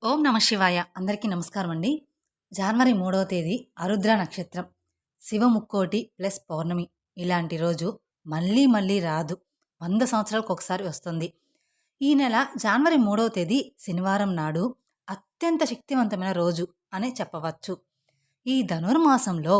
ఓం నమ శివాయ. అందరికీ నమస్కారం అండి. జనవరి 3వ తేదీ ఆరుద్ర నక్షత్రం, శివ ముక్కోటి ప్లస్ పౌర్ణమి. ఇలాంటి రోజు మళ్ళీ మళ్ళీ రాదు. 100 సంవత్సరాలకు ఒకసారి వస్తుంది. ఈ నెల జనవరి 3వ తేదీ శనివారం నాడు అత్యంత శక్తివంతమైన రోజు అనే చెప్పవచ్చు. ఈ ధనుర్మాసంలో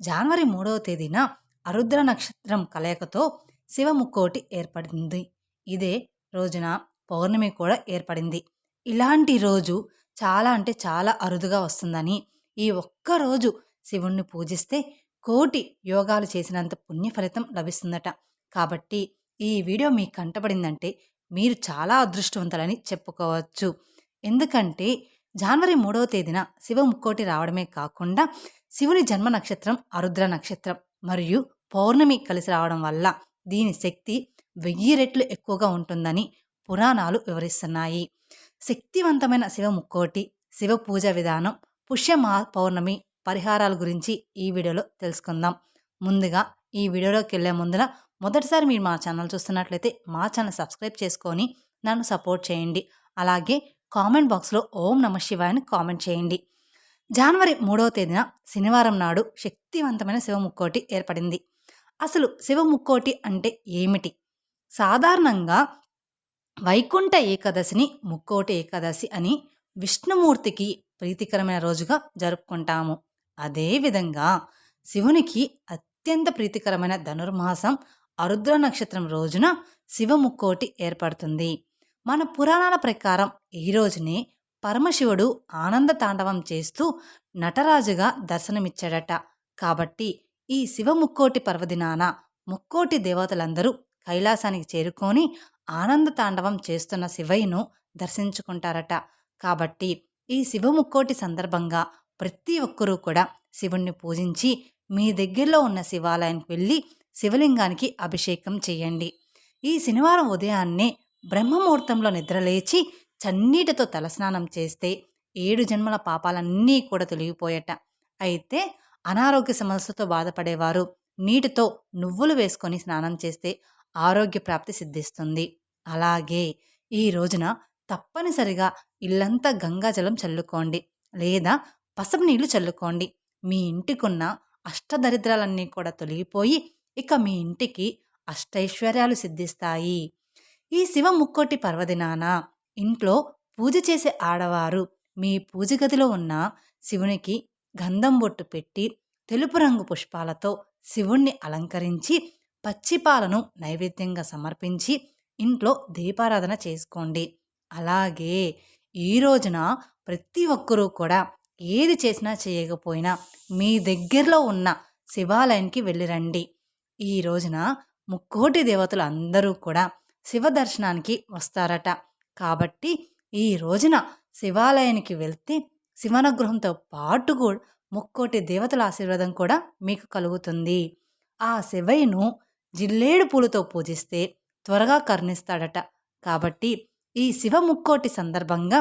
జనవరి 3వ తేదీన ఆరుద్ర నక్షత్రం కలయికతో శివ ముక్కోటి ఏర్పడింది. ఇదే రోజున పౌర్ణమి కూడా ఏర్పడింది. ఇలాంటి రోజు చాలా అంటే చాలా అరుదుగా వస్తుందని, ఈ ఒక్కరోజు శివుణ్ణి పూజిస్తే కోటి యోగాలు చేసినంత పుణ్య ఫలితం లభిస్తుందట. కాబట్టి ఈ వీడియో మీకు కంటపడిందంటే మీరు చాలా అదృష్టవంతులని చెప్పుకోవచ్చు. ఎందుకంటే జనవరి 3వ తేదీన శివ ముక్కోటి రావడమే కాకుండా శివుని జన్మ నక్షత్రం ఆరుద్ర నక్షత్రం మరియు పౌర్ణమి కలిసి రావడం వల్ల దీని శక్తి 1000 రెట్లు ఎక్కువగా ఉంటుందని పురాణాలు వివరిస్తున్నాయి. శక్తివంతమైన శివ ముక్కోటి, శివ పూజ విధానం, పుష్యమా పౌర్ణమి పరిహారాల గురించి ఈ వీడియోలో తెలుసుకుందాం. ముందుగా ఈ వీడియోలోకి వెళ్ళే ముందున మొదటిసారి మీరు మా ఛానల్ చూస్తున్నట్లయితే మా ఛానల్ సబ్స్క్రైబ్ చేసుకొని నన్ను సపోర్ట్ చేయండి. అలాగే కామెంట్ బాక్స్లో ఓం నమ శివాయ అని కామెంట్ చేయండి. జనవరి 3వ తేదీన శనివారం నాడు శక్తివంతమైన శివ ముక్కోటి ఏర్పడింది. అసలు శివ ముక్కోటి అంటే ఏమిటి? సాధారణంగా వైకుంఠ ఏకాదశిని ముక్కోటి ఏకాదశి అని విష్ణుమూర్తికి ప్రీతికరమైన రోజుగా జరుపుకుంటాము. అదేవిధంగా శివునికి అత్యంత ప్రీతికరమైన ధనుర్మాసం ఆరుద్ర నక్షత్రం రోజున శివ ముక్కోటి ఏర్పడుతుంది. మన పురాణాల ప్రకారం ఈ రోజునే పరమశివుడు ఆనంద తాండవం చేస్తూ నటరాజుగా దర్శనమిచ్చాడట. కాబట్టి ఈ శివ ముక్కోటి పర్వదినాన ముక్కోటి దేవతలందరూ కైలాసానికి చేరుకొని ఆనంద తాండవం చేస్తున్న శివయ్యను దర్శించుకుంటారట. కాబట్టి ఈ శివ ముక్కోటి సందర్భంగా ప్రతి ఒక్కరూ కూడా శివుణ్ణి పూజించి మీ దగ్గరలో ఉన్న శివాలయానికి వెళ్ళి శివలింగానికి అభిషేకం చేయండి. ఈ శనివారం ఉదయాన్నే బ్రహ్మముహూర్తంలో నిద్రలేచి చన్నీటితో తలస్నానం చేస్తే 7 జన్మల పాపాలన్నీ కూడా తొలగిపోయట. అయితే అనారోగ్య సమస్యతో బాధపడేవారు నీటితో నువ్వులు వేసుకొని స్నానం చేస్తే ఆరోగ్య ప్రాప్తి సిద్ధిస్తుంది. అలాగే ఈ రోజున తప్పనిసరిగా ఇల్లంతా గంగాజలం చల్లుకోండి, లేదా పసుపు నీళ్లు చల్లుకోండి. మీ ఇంటికున్న అష్టదరిద్రాలన్నీ కూడా తొలగిపోయి ఇక మీ ఇంటికి అష్టైశ్వర్యాలు సిద్ధిస్తాయి. ఈ శివ ముక్కోటి పర్వదినాన ఇంట్లో పూజ చేసే ఆడవారు మీ పూజ గదిలో ఉన్న శివునికి గంధం బొట్టు పెట్టి తెలుపు రంగు పుష్పాలతో శివుణ్ణి అలంకరించి పచ్చిపాలను నైవేద్యంగా సమర్పించి ఇంట్లో దీపారాధన చేసుకోండి. అలాగే ఈ రోజున ప్రతి ఒక్కరూ కూడా ఏది చేసినా చేయకపోయినా మీ దగ్గరలో ఉన్న శివాలయానికి వెళ్ళిరండి. ఈ రోజున ముక్కోటి దేవతలు అందరూ కూడా శివ దర్శనానికి వస్తారట. కాబట్టి ఈ రోజున శివాలయానికి వెళ్తే శివనుగ్రహంతో పాటు కూడా ముక్కోటి దేవతల ఆశీర్వాదం కూడా మీకు కలుగుతుంది. ఆ శివయ్యను జిల్లేడు పూలతో పూజిస్తే త్వరగా కరుణిస్తాడట. కాబట్టి ఈ శివ ముక్కోటి సందర్భంగా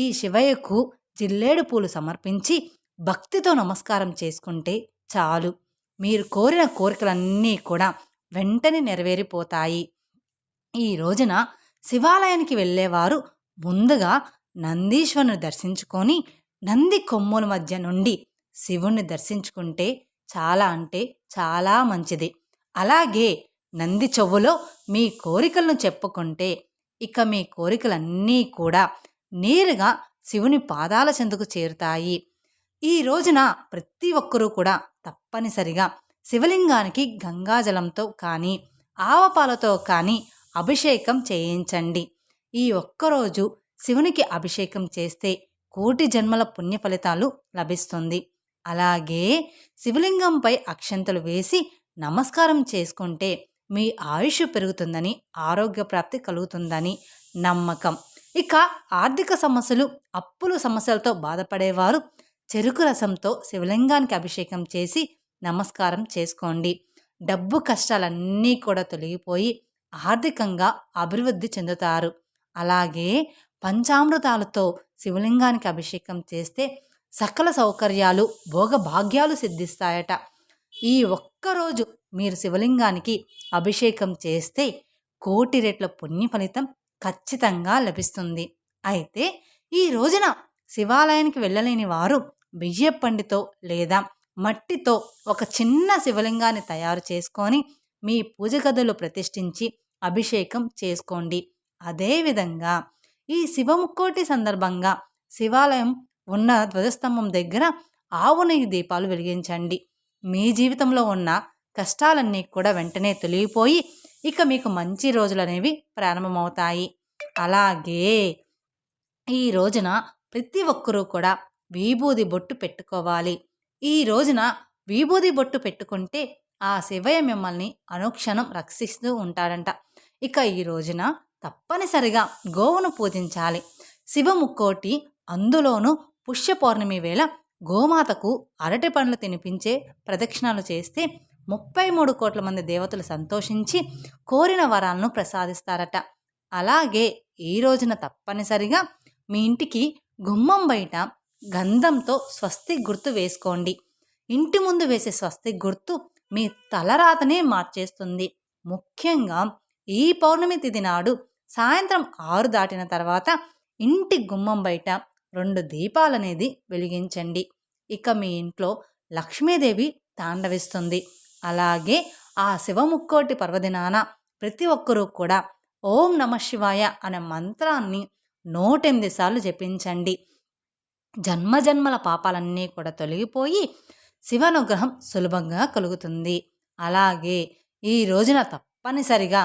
ఈ శివయ్యకు జిల్లేడు పూలు సమర్పించి భక్తితో నమస్కారం చేసుకుంటే చాలు, మీరు కోరిన కోరికలన్నీ కూడా వెంటనే నెరవేరిపోతాయి. ఈ రోజున శివాలయానికి వెళ్ళేవారు ముందుగా నందీశ్వరుని దర్శించుకొని నంది కొమ్ముల మధ్య నుండి శివుణ్ణి దర్శించుకుంటే చాలా అంటే చాలా మంచిది. అలాగే నంది చెవులో మీ కోరికలను చెప్పుకుంటే ఇక మీ కోరికలన్నీ కూడా నేరుగా శివుని పాదాల చెందుకు చేరుతాయి. ఈ రోజున ప్రతి ఒక్కరూ కూడా తప్పనిసరిగా శివలింగానికి గంగాజలంతో కానీ ఆవపాలతో కానీ అభిషేకం చేయించండి. ఈ ఒక్కరోజు శివునికి అభిషేకం చేస్తే కోటి జన్మల పుణ్య ఫలితాలు లభిస్తుంది. అలాగే శివలింగంపై అక్షంతలు వేసి నమస్కారం చేసుకుంటే మీ ఆయుష్ పెరుగుతుందని, ఆరోగ్య ప్రాప్తి కలుగుతుందని నమ్మకం. ఇక ఆర్థిక సమస్యలు, అప్పుల సమస్యలతో బాధపడేవారు చెరుకు రసంతో శివలింగానికి అభిషేకం చేసి నమస్కారం చేసుకోండి. డబ్బు కష్టాలన్నీ కూడా తొలగిపోయి ఆర్థికంగా అభివృద్ధి చెందుతారు. అలాగే పంచామృతాలతో శివలింగానికి అభిషేకం చేస్తే సకల సౌకర్యాలు, భోగభాగ్యాలు సిద్ధిస్తాయట. ఈ ఒక్కరోజు మీరు శివలింగానికి అభిషేకం చేస్తే కోటి రెట్ల పుణ్య ఫలితం ఖచ్చితంగా లభిస్తుంది. అయితే ఈ రోజున శివాలయానికి వెళ్ళలేని వారు బియ్యపిండితో లేదా మట్టితో ఒక చిన్న శివలింగాన్ని తయారు చేసుకొని మీ పూజ గదిలో ప్రతిష్ఠించి అభిషేకం చేసుకోండి. అదేవిధంగా ఈ శివముక్కోటి సందర్భంగా శివాలయం ఉన్న ధ్వజస్తంభం దగ్గర ఆవు నెయ్యి దీపాలు వెలిగించండి. మీ జీవితంలో ఉన్న కష్టాలన్నీ కూడా వెంటనే తొలగిపోయి ఇక మీకు మంచి రోజులు అనేవి ప్రారంభమవుతాయి. అలాగే ఈ రోజున ప్రతి ఒక్కరూ కూడా విభూది బొట్టు పెట్టుకోవాలి. ఈ రోజున విభూది బొట్టు పెట్టుకుంటే ఆ శివయ్య మిమ్మల్ని అనుక్షణం రక్షిస్తూ ఉంటాడంట. ఇక ఈ రోజున తప్పనిసరిగా గోవును పూజించాలి. శివముక్కోటి, అందులోనూ పుష్య పౌర్ణమి వేళ గోమాతకు అరటి పండ్లు తినిపించే ప్రదక్షిణాలు చేస్తే 33 కోట్ల మంది దేవతలు సంతోషించి కోరిన వరాలను ప్రసాదిస్తారట. అలాగే ఈ రోజున తప్పనిసరిగా మీ ఇంటికి గుమ్మం బయట గంధంతో స్వస్తిక్ గుర్తు వేసుకోండి. ఇంటి ముందు వేసే స్వస్తిక్ గుర్తు మీ తలరాతనే మార్చేస్తుంది. ముఖ్యంగా ఈ పౌర్ణమి తిథి నాడు సాయంత్రం 6 దాటిన తర్వాత ఇంటి గుమ్మం బయట 2 దీపాలనేది వెలిగించండి. ఇక మీ ఇంట్లో లక్ష్మీదేవి తాండవిస్తుంది. అలాగే ఆ శివముక్కోటి పర్వదినాన ప్రతి ఒక్కరూ కూడా ఓం నమః శివాయ అనే మంత్రాన్ని 108 సార్లు జపించండి. జన్మజన్మల పాపాలన్నీ కూడా తొలగిపోయి శివానుగ్రహం సులభంగా కలుగుతుంది. అలాగే ఈ రోజున తప్పనిసరిగా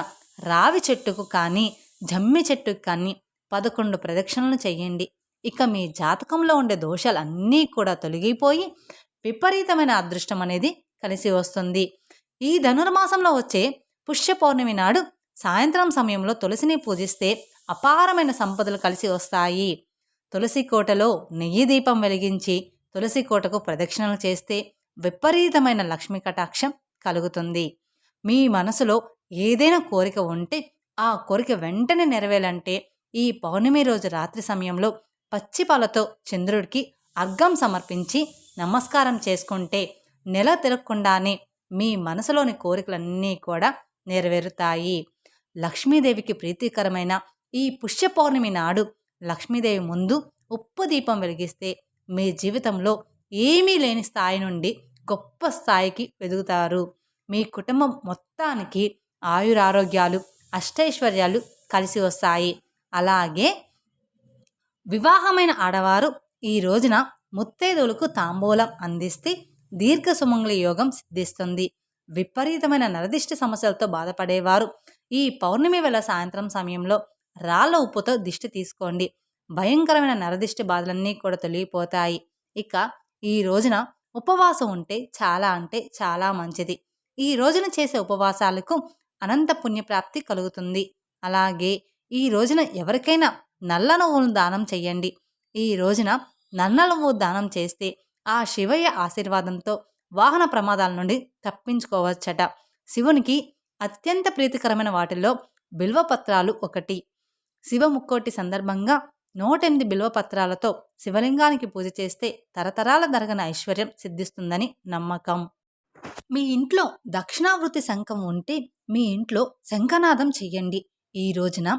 రావి చెట్టుకు కానీ జమ్మి చెట్టుకు కానీ 11 ప్రదక్షిణలు చేయండి. ఇక మీ జాతకంలో ఉండే దోషాలన్నీ కూడా తొలగిపోయి విపరీతమైన అదృష్టం అనేది కలిసి వస్తుంది. ఈ ధనుర్మాసంలో వచ్చే పుష్య పౌర్ణమి నాడు సాయంత్రం సమయంలో తులసిని పూజిస్తే అపారమైన సంపదలు కలిసి వస్తాయి. తులసి కోటలో నెయ్యి దీపం వెలిగించి తులసి కోటకు ప్రదక్షిణలు చేస్తే విపరీతమైన లక్ష్మీ కటాక్షం కలుగుతుంది. మీ మనసులో ఏదైనా కోరిక ఉంటే ఆ కోరిక వెంటనే నెరవేరాలంటే ఈ పౌర్ణమి రోజు రాత్రి సమయంలో పచ్చి పాలతో చంద్రుడికి అర్ఘం సమర్పించి నమస్కారం చేసుకుంటే నెల తిరగకుండానే మీ మనసులోని కోరికలన్నీ కూడా నెరవేరుతాయి. లక్ష్మీదేవికి ప్రీతికరమైన ఈ పుష్య పౌర్ణమి నాడు లక్ష్మీదేవి ముందు ఉప్పు దీపం వెలిగిస్తే మీ జీవితంలో ఏమీ లేని స్థాయి నుండి గొప్ప స్థాయికి ఎదుగుతారు. మీ కుటుంబం మొత్తానికి ఆయురారోగ్యాలు, అష్టైశ్వర్యాలు కలిసి వస్తాయి. అలాగే వివాహమైన ఆడవారు ఈ రోజున ముత్తైదువులకు తాంబూలం అందిస్తే దీర్ఘ సుమంగళి యోగం సిద్ధిస్తుంది. విపరీతమైన నరదిష్టి సమస్యలతో బాధపడేవారు ఈ పౌర్ణమి వేళ సాయంత్రం సమయంలో రాళ్ళ ఉప్పుతో దిష్టి తీసుకోండి. భయంకరమైన నరదిష్టి బాధలన్నీ కూడా తొలగిపోతాయి. ఇక ఈ రోజున ఉపవాసం ఉంటే అంటే చాలా మంచిది. ఈ రోజున చేసే ఉపవాసాలకు అనంత పుణ్యప్రాప్తి కలుగుతుంది. అలాగే ఈ రోజున ఎవరికైనా నల్ల నువ్వులను దానం చెయ్యండి. ఈ రోజున నల్ల నువ్వు దానం చేస్తే ఆ శివయ్య ఆశీర్వాదంతో వాహన ప్రమాదాల నుండి తప్పించుకోవచ్చట. శివునికి అత్యంత ప్రీతికరమైన వాటిల్లో బిల్వపత్రాలు ఒకటి. శివముక్కోటి సందర్భంగా 108 బిల్వపత్రాలతో శివలింగానికి పూజ చేస్తే తరతరాల జరగని ఐశ్వర్యం సిద్ధిస్తుందని నమ్మకం. మీ ఇంట్లో దక్షిణావృతి శంఖం ఉంటే మీ ఇంట్లో శంఖనాదం చెయ్యండి. ఈ రోజున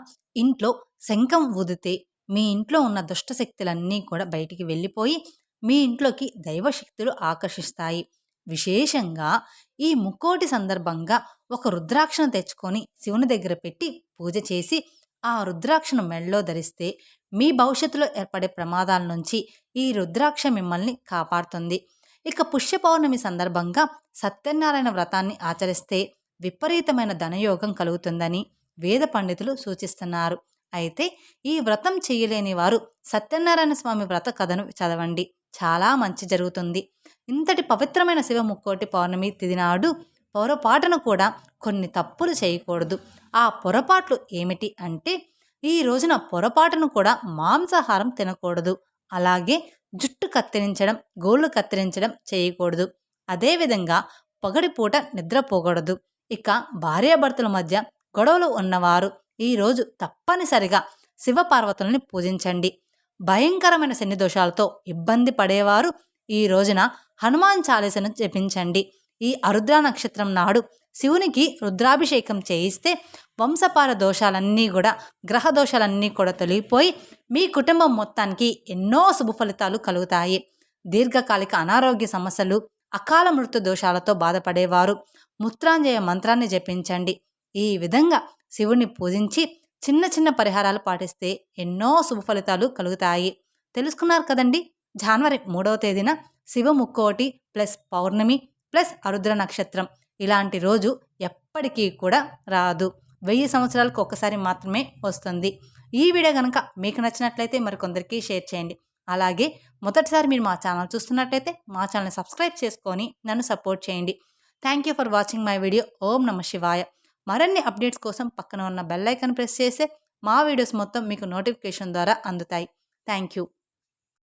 ఇంట్లో శంఖం ఊదితే మీ ఇంట్లో ఉన్న దుష్టశక్తులన్నీ కూడా బయటికి వెళ్ళిపోయి మీ ఇంట్లోకి దైవశక్తులు ఆకర్షిస్తాయి. విశేషంగా ఈ ముక్కోటి సందర్భంగా ఒక రుద్రాక్షను తెచ్చుకొని శివుని దగ్గర పెట్టి పూజ చేసి ఆ రుద్రాక్షను మెడలో ధరిస్తే మీ భవిష్యత్తులో ఏర్పడే ప్రమాదాల నుంచి ఈ రుద్రాక్ష మిమ్మల్ని కాపాడుతుంది. ఇక పుష్య పౌర్ణమి సందర్భంగా సత్యనారాయణ వ్రతాన్ని ఆచరిస్తే విపరీతమైన ధనయోగం కలుగుతుందని వేద పండితులు సూచిస్తున్నారు. అయితే ఈ వ్రతం చేయలేని వారు సత్యనారాయణ స్వామి వ్రత కథను చదవండి, చాలా మంచి జరుగుతుంది. ఇంతటి పవిత్రమైన శివ ముక్కోటి పౌర్ణమి తిథి నాడు పొరపాటును కూడా కొన్ని తప్పులు చేయకూడదు. ఆ పొరపాట్లు ఏమిటి అంటే ఈ రోజున పొరపాటును కూడా మాంసాహారం తినకూడదు. అలాగే జుట్టు కత్తిరించడం, గోళ్ళు కత్తిరించడం చేయకూడదు. అదేవిధంగా పగటిపూట నిద్రపోకూడదు. ఇక భార్యాభర్తల మధ్య గొడవలు ఉన్నవారు ఈరోజు తప్పనిసరిగా శివపార్వతులని పూజించండి. భయంకరమైన శని దోషాలతో ఇబ్బంది పడేవారు ఈ రోజున హనుమాన్ చాలీసను జపించండి. ఈ ఆరుద్ర నక్షత్రం నాడు శివునికి రుద్రాభిషేకం చేయిస్తే వంశపార దోషాలన్నీ కూడా గ్రహ దోషాలన్నీ కూడా తొలగిపోయి మీ కుటుంబం మొత్తానికి ఎన్నో శుభ ఫలితాలు కలుగుతాయి. దీర్ఘకాలిక అనారోగ్య సమస్యలు, అకాల మృత్యు దోషాలతో బాధపడేవారు ముత్రాంజయ మంత్రాన్ని జపించండి. ఈ విధంగా శివుని పూజించి చిన్న చిన్న పరిహారాలు పాటిస్తే ఎన్నో శుభ ఫలితాలు కలుగుతాయి. తెలుసుకున్నారు కదండి. జనవరి 3వ తేదీన శివ ముక్కోటి ప్లస్ పౌర్ణమి ప్లస్ ఆరుద్ర నక్షత్రం. ఇలాంటి రోజు ఎప్పటికీ కూడా రాదు. 1000 సంవత్సరాలకు ఒక్కసారి మాత్రమే వస్తుంది. ఈ వీడియో కనుక మీకు నచ్చినట్లయితే మరికొందరికి షేర్ చేయండి. అలాగే మొదటిసారి మీరు మా ఛానల్ చూస్తున్నట్లయితే మా ఛానల్ని సబ్స్క్రైబ్ చేసుకొని నన్ను సపోర్ట్ చేయండి. Thank you for watching my video. ఓం నమ శివాయ. మరిన్ని అప్డేట్స్ కోసం పక్కన ఉన్న బెల్ ఐకాన్ ప్రెస్ చేస్తే మా వీడియోస్ మొత్తం మీకు నోటిఫికేషన్ ద్వారా అందుతాయి. Thank you.